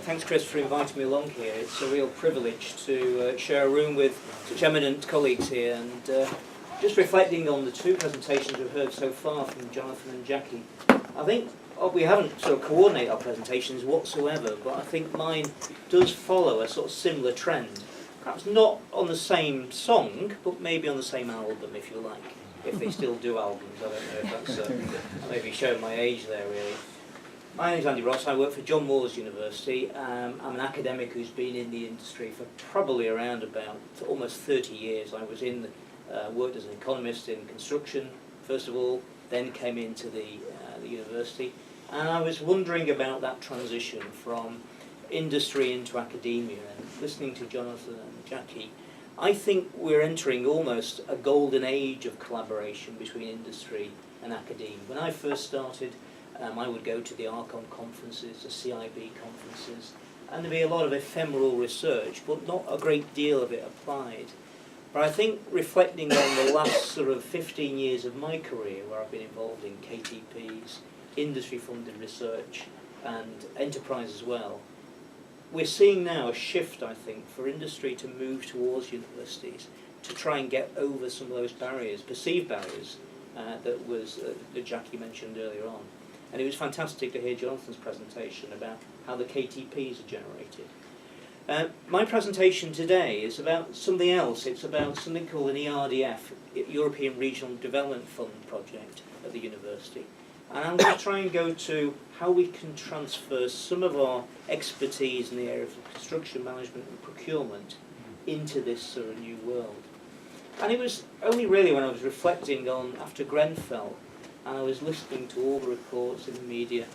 thanks Chris for inviting me along here. It's a real privilege to share a room with such eminent colleagues here, and just reflecting on the two presentations we've heard so far from Jonathan and Jackie. I think we haven't sort of coordinated our presentations whatsoever, but I think mine does follow a sort of similar trend. Perhaps not on the same song, but maybe on the same album, if you like. If they still do albums, I don't know if that's maybe showing my age there, really. My name is Andy Ross. I work for John Moores University. I'm an academic who's been in the industry for probably around about almost 30 years. I was worked as an economist in construction, first of all, then came into the university. And I was wondering about that transition from industry into academia, and listening to Jonathan and Jackie, I think we're entering almost a golden age of collaboration between industry and academia. When I first started, I would go to the ARCON conferences, the CIB conferences, and there'd be a lot of ephemeral research, but not a great deal of it applied. But I think reflecting on the last sort of 15 years of my career, where I've been involved in KTPs, industry-funded research, and enterprise as well, we're seeing now a shift, I think, for industry to move towards universities to try and get over some of those barriers, perceived barriers, that Jackie mentioned earlier on. And it was fantastic to hear Jonathan's presentation about how the KTPs are generated. My presentation today is about something else. It's about something called an ERDF, European Regional Development Fund project at the university. And I'm going to try and go to how we can transfer some of our expertise in the area of construction management and procurement into this sort of new world. And it was only really when I was reflecting on after Grenfell, and I was listening to all the reports in the media,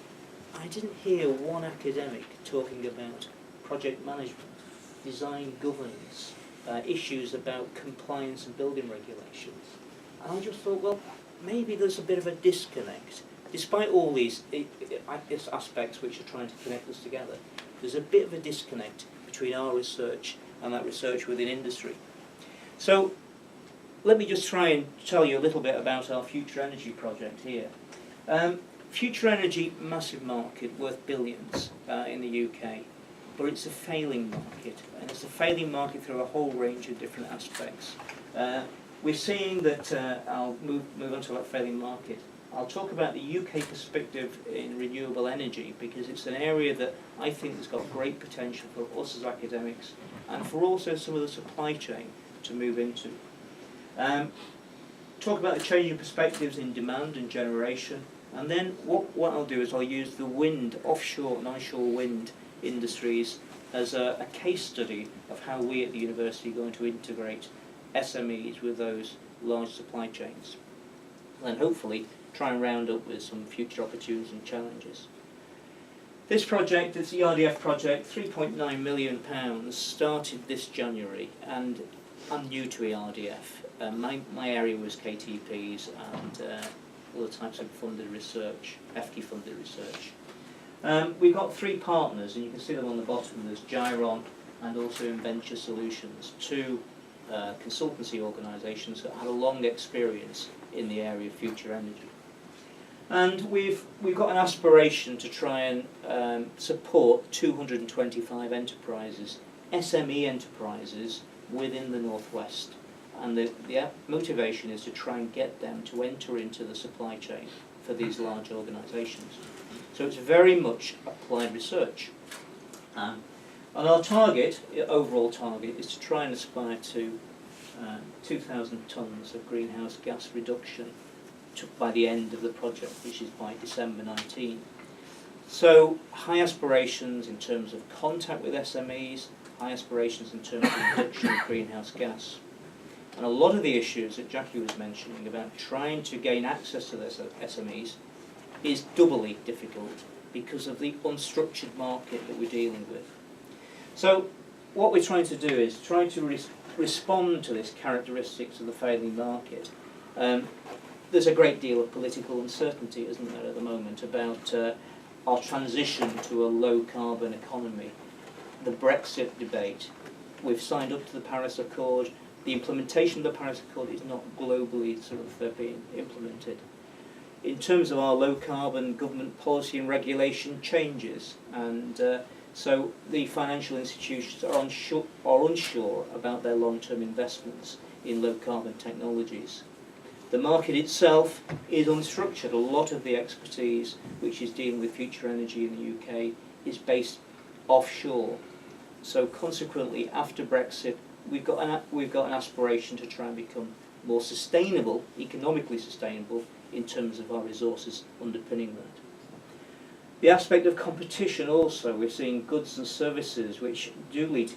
I didn't hear one academic talking about project management, design governance, issues about compliance and building regulations. And I just thought, well, maybe there's a bit of a disconnect. Despite all these aspects which are trying to connect us together, there's a bit of a disconnect between our research and that research within industry. So let me just try and tell you a little bit about our future energy project here. Future energy, massive market, worth billions in the UK, but it's a failing market, and it's a failing market through a whole range of different aspects. We're seeing that, I'll move on to that failing market. I'll talk about the UK perspective in renewable energy, because it's an area that I think has got great potential for us as academics and for also some of the supply chain to move into. Talk about the changing perspectives in demand and generation, and then what I'll do is I'll use the wind, offshore and onshore wind industries as a case study of how we at the university are going to integrate SMEs with those large supply chains, and hopefully try and round up with some future opportunities and challenges. This project, this ERDF project, £3.9 million, started this January, and I'm new to ERDF. My area was KTPs and other types of funded research, FT funded research. We've got three partners, and you can see them on the bottom. There's Gyron and also Inventure Solutions, two consultancy organisations that had a long experience in the area of future energy. And we've got an aspiration to try and support 225 enterprises, SME enterprises within the Northwest. And the motivation is to try and get them to enter into the supply chain for these large organisations. So it's very much applied research. And our target, overall target, is to try and aspire to 2,000 tonnes of greenhouse gas reduction by the end of the project, which is by December 19. So high aspirations in terms of contact with SMEs, high aspirations in terms of reduction of greenhouse gas. And a lot of the issues that Jackie was mentioning about trying to gain access to those SMEs is doubly difficult because of the unstructured market that we're dealing with. So what we're trying to do is try to respond to this characteristics of the failing market. There's a great deal of political uncertainty, isn't there, at the moment, about our transition to a low-carbon economy, the Brexit debate. We've signed up to the Paris Accord. The implementation of the Paris Accord is not globally sort of being implemented. In terms of our low-carbon government policy and regulation changes, and So the financial institutions are unsure about their long-term investments in low-carbon technologies. The market itself is unstructured. A lot of the expertise which is dealing with future energy in the UK is based offshore. So consequently, after Brexit, we've got an aspiration to try and become more sustainable, economically sustainable, in terms of our resources underpinning that. The aspect of competition also, we're seeing goods and services which do lead to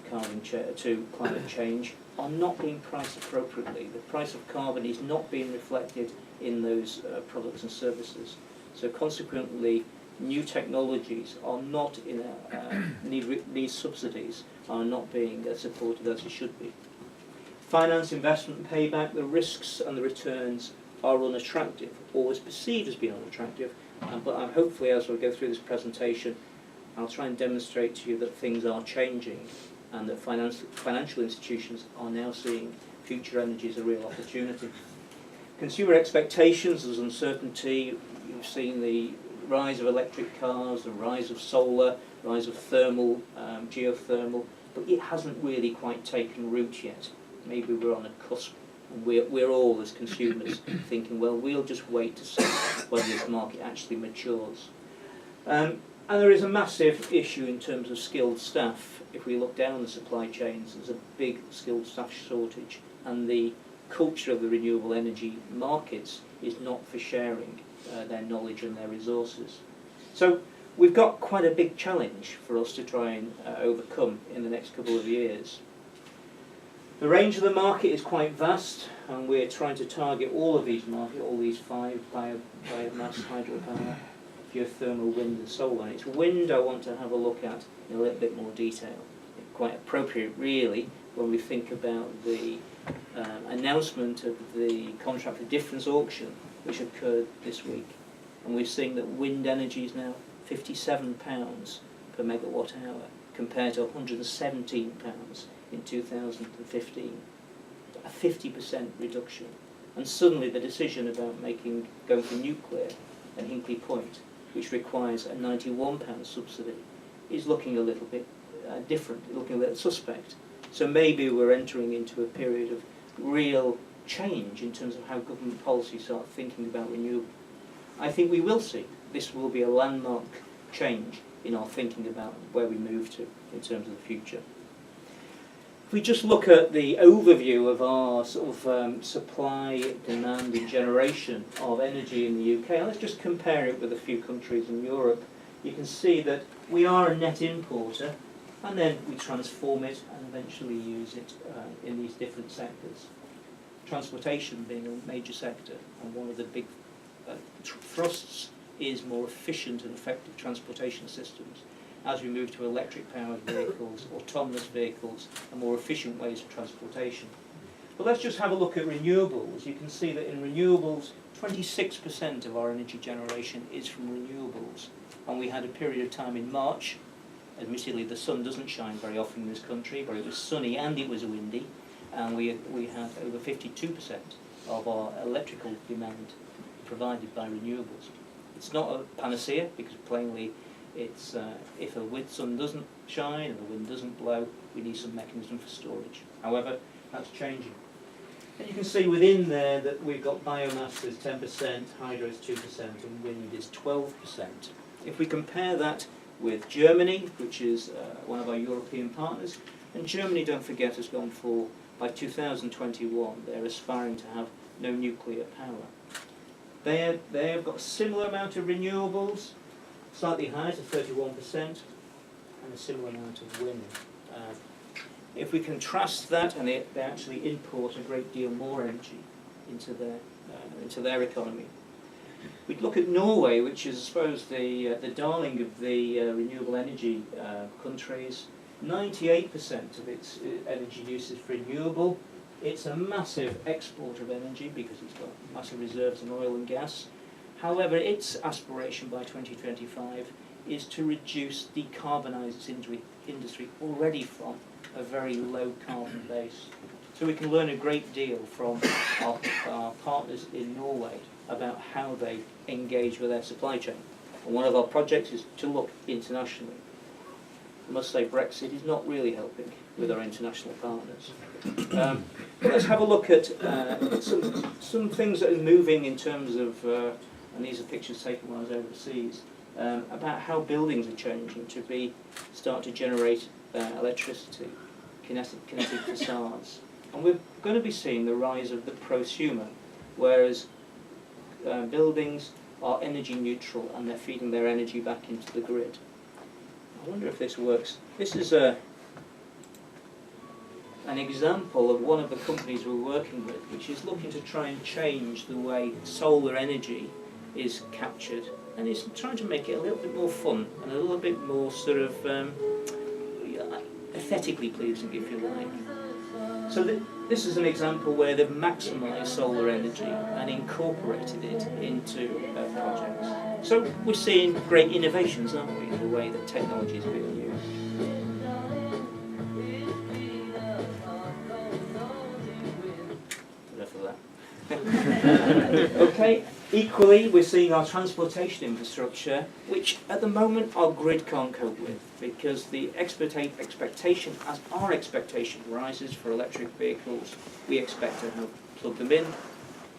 climate change are not being priced appropriately. The price of carbon is not being reflected in those products and services. So consequently, new technologies are not need subsidies are not being supported as they should be. Finance, investment and payback, the risks and the returns are unattractive, always perceived as being unattractive, but hopefully as we go through this presentation, I'll try and demonstrate to you that things are changing and that financial institutions are now seeing future energy as a real opportunity. Consumer expectations, there's uncertainty. You've seen the rise of electric cars, the rise of solar, rise of thermal, geothermal, but it hasn't really quite taken root yet. Maybe we're on a cusp, and we're all, as consumers, thinking, well, we'll just wait to see whether this market actually matures. And there is a massive issue in terms of skilled staff. If we look down the supply chains, there's a big skilled staff shortage, and the culture of the renewable energy markets is not for sharing their knowledge and their resources. So we've got quite a big challenge for us to try and overcome in the next couple of years. The range of the market is quite vast, and we're trying to target all of these markets, all these 5, biomass, hydropower, geothermal, wind and solar. And it's wind I want to have a look at in a little bit more detail. Quite appropriate really when we think about the announcement of the contract for difference auction which occurred this week. And we're seeing that wind energy is now £57 per megawatt hour compared to £117 in 2015. A 50% reduction. And suddenly the decision about going for nuclear at Hinkley Point, which requires a £91 subsidy, is looking a little bit different, looking a little suspect. So maybe we're entering into a period of real change in terms of how government policy start thinking about renewable. I think we will see. This will be a landmark change in our thinking about where we move to in terms of the future. If we just look at the overview of our sort of supply, demand and generation of energy in the UK, let's just compare it with a few countries in Europe. You can see that we are a net importer, and then we transform it and eventually use it in these different sectors. Transportation being a major sector, and one of the big thrusts is more efficient and effective transportation systems as we move to electric-powered vehicles, autonomous vehicles, and more efficient ways of transportation. But let's just have a look at renewables. You can see that in renewables, 26% of our energy generation is from renewables. And we had a period of time in March, admittedly the sun doesn't shine very often in this country, but it was sunny and it was windy, and we had over 52% of our electrical demand provided by renewables. It's not a panacea, because plainly it's if the sun doesn't shine and the wind doesn't blow, we need some mechanism for storage. However, that's changing. And you can see within there that we've got biomass is 10%, hydro is 2%, and wind is 12%. If we compare that with Germany, which is one of our European partners, and Germany, don't forget, has gone for, by 2021, they're aspiring to have no nuclear power. They have got a similar amount of renewables, slightly higher to 31%, and a similar amount of wind. If we contrast that, and they actually import a great deal more energy into their economy. We'd look at Norway, which is, I suppose, the darling of the renewable energy countries. 98% of its energy use is renewable. It's a massive exporter of energy because it's got massive reserves in oil and gas. However, its aspiration by 2025 is to decarbonise its industry already from a very low carbon base. So we can learn a great deal from our partners in Norway about how they engage with their supply chain. And one of our projects is to look internationally. I must say Brexit is not really helping with our international partners. Let's have a look at some things that are moving in terms of, and these are pictures taken when I was overseas, about how buildings are changing to start to generate electricity, kinetic facades. And we're going to be seeing the rise of the prosumer, whereas buildings are energy neutral and they're feeding their energy back into the grid. I wonder if this works. This is an example of one of the companies we're working with, which is looking to try and change the way solar energy is captured, and it's trying to make it a little bit more fun and a little bit more sort of aesthetically pleasing, if you like. So this is an example where they've maximised solar energy and incorporated it into projects. So we're seeing great innovations, aren't we, in the way that technology is being used. Enough of that. Okay, equally we're seeing our transportation infrastructure, which at the moment our grid can't cope with, because the expectation, as our expectation rises for electric vehicles, we expect to have plug them in,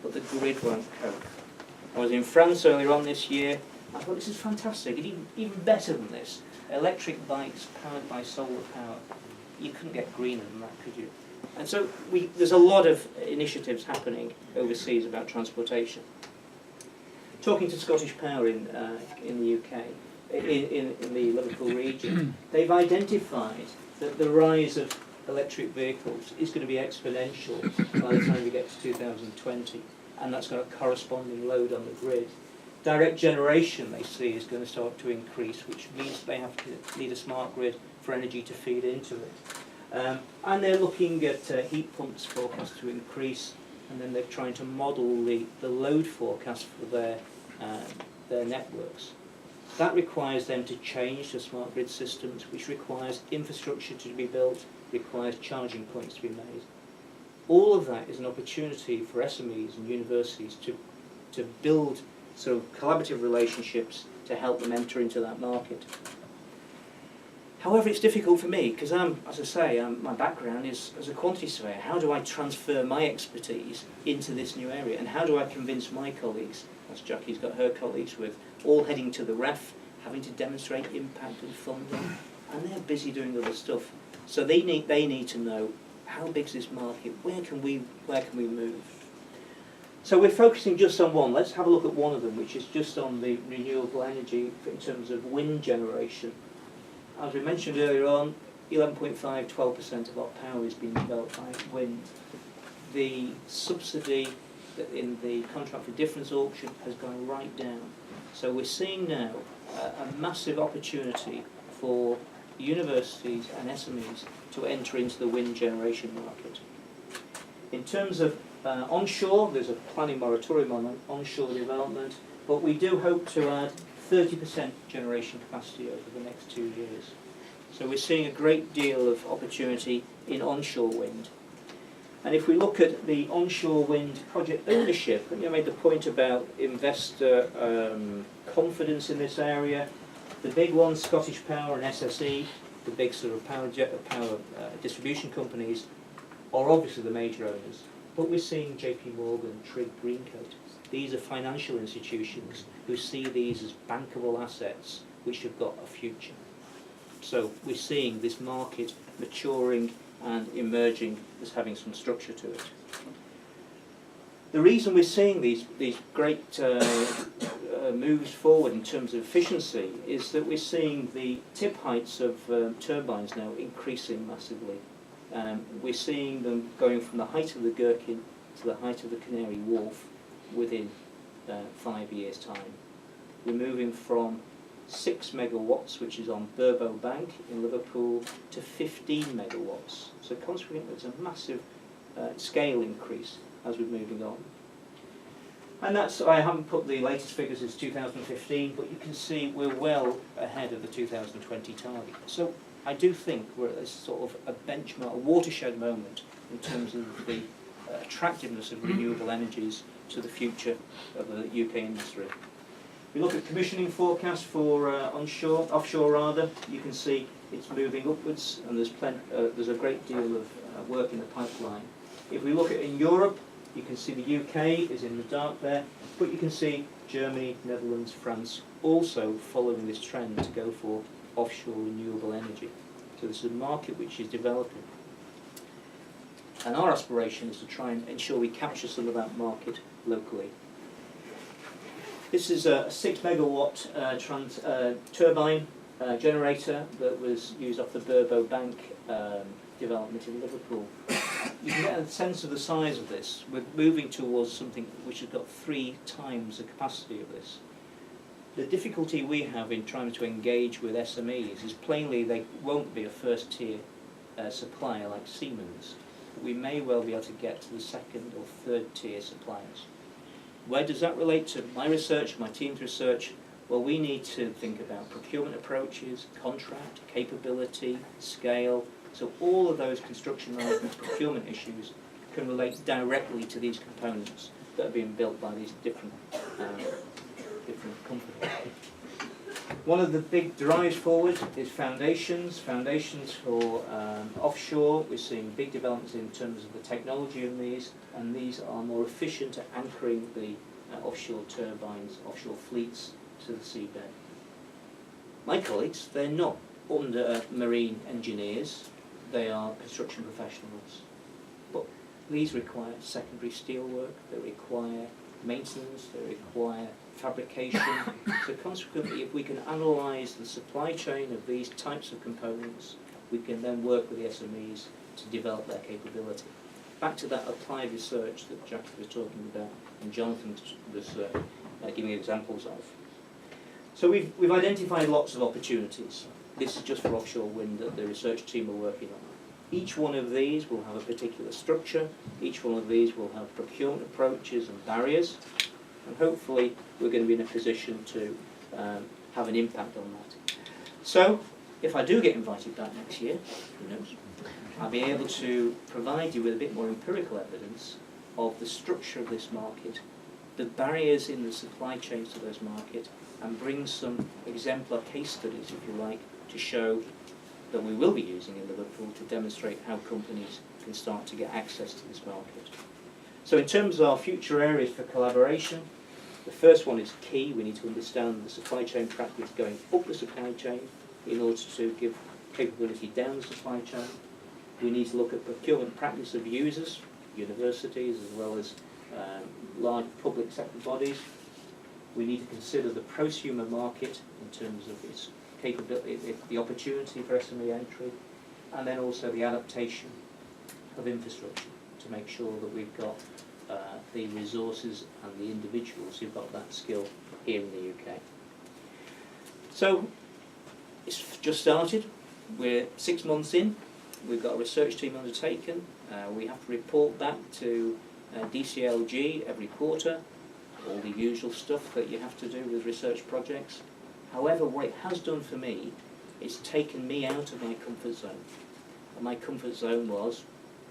but the grid won't cope. I was in France earlier on this year. I thought, this is fantastic, even better than this. Electric bikes powered by solar power. You couldn't get greener than that, could you? And so there's a lot of initiatives happening overseas about transportation. Talking to Scottish Power in the UK, in the Liverpool region, they've identified that the rise of electric vehicles is going to be exponential by the time we get to 2020, and that's got a corresponding load on the grid. Direct generation, they see, is going to start to increase, which means they have to need a smart grid for energy to feed into it. And they're looking at heat pumps forecast to increase, and then they're trying to model the load forecast for their networks. That requires them to change to smart grid systems, which requires infrastructure to be built, requires charging points to be made. All of that is an opportunity for SMEs and universities to build sort of collaborative relationships to help them enter into that market. However, it's difficult for me because as I say, my background is as a quantity surveyor. How do I transfer my expertise into this new area, and how do I convince my colleagues, as Jackie's got her colleagues with, all heading to the REF, having to demonstrate impact and funding, and they're busy doing other stuff. So they need to know, how big is this market? Where can we move? So we're focusing just on one. Let's have a look at one of them, which is just on the renewable energy in terms of wind generation. As we mentioned earlier on, 11.5, 12% of our power is being developed by wind. The subsidy in the contract for difference auction has gone right down. So we're seeing now a massive opportunity for universities and SMEs to enter into the wind generation market. In terms of onshore, there's a planning moratorium on onshore development, but we do hope to add 30% generation capacity over the next 2 years. So we're seeing a great deal of opportunity in onshore wind. And if we look at the onshore wind project ownership, I made the point about investor confidence in this area. The big ones, Scottish Power and SSE, the big sort of power distribution companies, are obviously the major owners. But we're seeing JP Morgan, Trig, Greencoat. These are financial institutions who see these as bankable assets which have got a future. So we're seeing this market maturing and emerging as having some structure to it. The reason we're seeing these great moves forward in terms of efficiency is that we're seeing the tip heights of turbines now increasing massively. We're seeing them going from the height of the Gherkin to the height of the Canary Wharf within 5 years' time. We're moving from 6 megawatts, which is on Burbo Bank in Liverpool, to 15 megawatts. So consequently, there's a massive scale increase as we're moving on. And that's, I haven't put the latest figures as 2015, but you can see we're well ahead of the 2020 target. So I do think we're at this sort of a benchmark, a watershed moment in terms of the attractiveness of renewable energies to the future of the UK industry. If we look at commissioning forecasts for offshore rather, you can see it's moving upwards, and there's a great deal of work in the pipeline. If we look at in Europe, you can see the UK is in the dark there, but you can see Germany, Netherlands, France also following this trend to go for offshore renewable energy. So this is a market which is developing. And our aspiration is to try and ensure we capture some of that market locally. This is a 6 megawatt turbine generator that was used off the Burbo Bank development in Liverpool. You can get a sense of the size of this. We're moving towards something which has got 3 times the capacity of this. The difficulty we have in trying to engage with SMEs is plainly they won't be a first tier supplier like Siemens. We may well be able to get to the second or third tier suppliers. Where does that relate to my research, my team's research? Well, we need to think about procurement approaches, contract, capability, scale. So all of those construction management procurement issues can relate directly to these components that are being built by these different companies. One of the big drives forward is foundations. Foundations for offshore. We're seeing big developments in terms of the technology of these, and these are more efficient at anchoring the offshore turbines, offshore fleets to the seabed. My colleagues, they're not marine engineers, they are construction professionals. But these require secondary steelwork, they require maintenance, they require fabrication. So consequently, if we can analyse the supply chain of these types of components, we can then work with the SMEs to develop their capability. Back to that applied research that Jackie was talking about and Jonathan was giving examples of. So we've identified lots of opportunities. This is just for offshore wind that the research team are working on. Each one of these will have a particular structure. Each one of these will have procurement approaches and barriers. And hopefully we're going to be in a position to have an impact on that. So if I do get invited back next year, who knows, I'll be able to provide you with a bit more empirical evidence of the structure of this market, the barriers in the supply chains to those markets, and bring some exemplar case studies, if you like, to show that we will be using in Liverpool to demonstrate how companies can start to get access to this market. So in terms of our future areas for collaboration, the first one is key. We need to understand the supply chain practice going up the supply chain in order to give capability down the supply chain. We need to look at procurement practice of users, universities as well as large public sector bodies. We need to consider the prosumer market in terms of its capability, the opportunity for SME entry, and then also the adaptation of infrastructure to make sure that we've got the resources and the individuals who've got that skill here in the UK. So it's just started. We're 6 months in. We've got a research team undertaken. We have to report back to DCLG every quarter, all the usual stuff that you have to do with research projects. However, what it has done for me, it's taken me out of my comfort zone. And my comfort zone was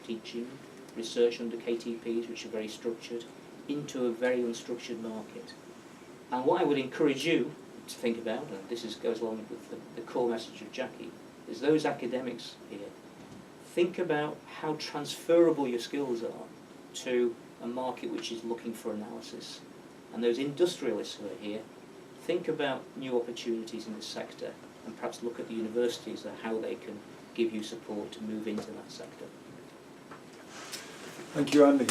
teaching, research under KTPs, which are very structured, into a very unstructured market. And what I would encourage you to think about, and this goes along with the core message of Jackie, is those academics here. Think about how transferable your skills are to a market which is looking for analysis. And those industrialists who are here, think about new opportunities in this sector and perhaps look at the universities and how they can give you support to move into that sector. Thank you, Andy.